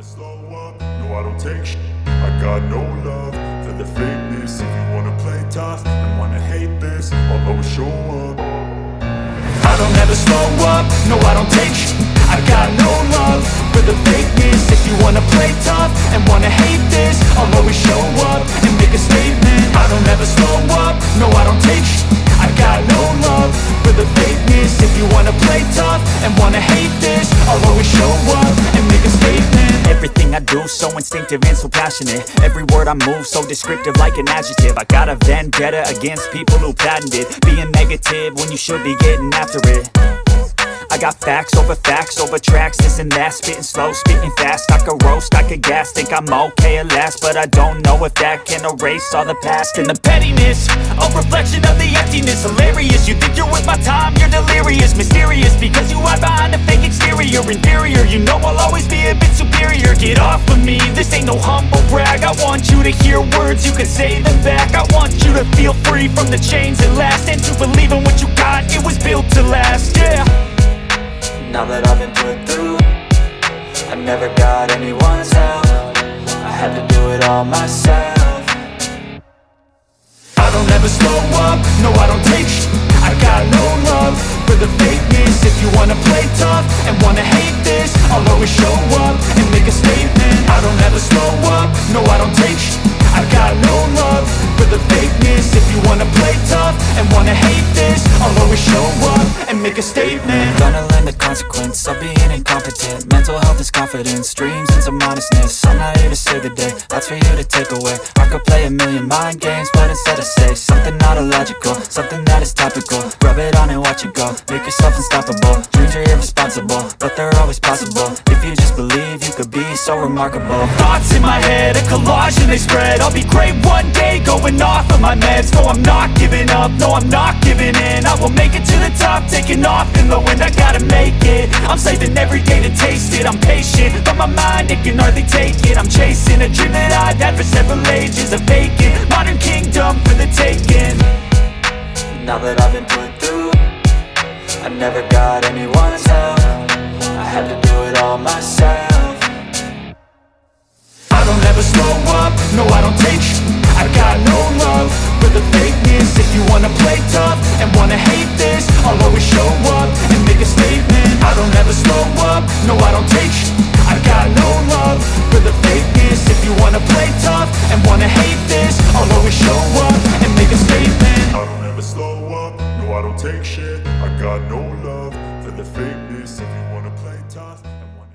slow up, no I don't take shit. I got no love for the fakeness. If you wanna play tough and wanna hate this, I'll always show up. I don't ever slow up, no I don't take shit. I got no love for the fakeness. If you wanna play tough and wanna hate this, I'll always show up and make a statement. I don't ever slow up, no I don't take shit. I got no love for the fakeness. If you wanna play tough and wanna hate this, I'll always show up and make a statement. Everything I do so instinctive and so passionate. Every word I move so descriptive like an adjective. I got a vendetta against people who patented being negative when you should be getting after it. I got facts over tracks, this and that. Spitting slow, spitting fast, I could roast, I could gas. Think I'm okay at last, but I don't know if that can erase all the past. And the pettiness, a reflection of the emptiness. Hilarious, you think you're with my time, you're delirious. Mysterious, because you hide behind a fake exterior. Inferior, you know I'll always be a bit superior. Get off of me, this ain't no humble brag. I want you to hear words, you can say them back. I want you to feel free from the chains that last, and to believe in what you got, it was built to last, yeah. Now that I've been put through, I never got anyone's help. I had to do it all myself. I don't ever slow up, no I don't take shit. I got no love for the fakeness. If you wanna play tough and wanna hate this, I'll always show up and make a statement. I don't ever slow up, no I don't take shit. I got no love for the fakeness. If you wanna play tough and wanna hate this, I'll always show up and make a statement. Gonna learn the consequence of being incompetent. Mental health is confidence, dreams and some modestness. I'm not here to save the day, that's for you to take away. I could play a million mind games, but instead I say something not illogical, something that is topical. Rub it on and watch it go, make yourself unstoppable. Dreams are irresponsible, but they're always possible. If you just believe, you could be so remarkable. Thoughts in my head, a collage and they spread. I'll be great one day, going off of my meds. No, I'm not giving up, no, I'm not giving in. I will make it to the top, taking off in the wind. I gotta make it, I'm saving every day to taste it. I'm patient, but my mind, it can hardly take it. I'm chasing a dream that I've had for several ages. A vacant, modern kingdom for the taking. Now that I've been put through, I never got anyone's help. I had to do it all myself. I don't ever slow up, no I don't take shit. I got no love for the fakeness. If you wanna play tough and wanna hate this, I'll always show up and make a statement. I don't ever slow up, no I don't take shit. I got no love for the fakeness. If you wanna play tough and wanna hate this, I'll always show up and make a statement. I don't ever slow up, no I don't take shit. I got no love for the fakeness. If you wanna play tough and wanna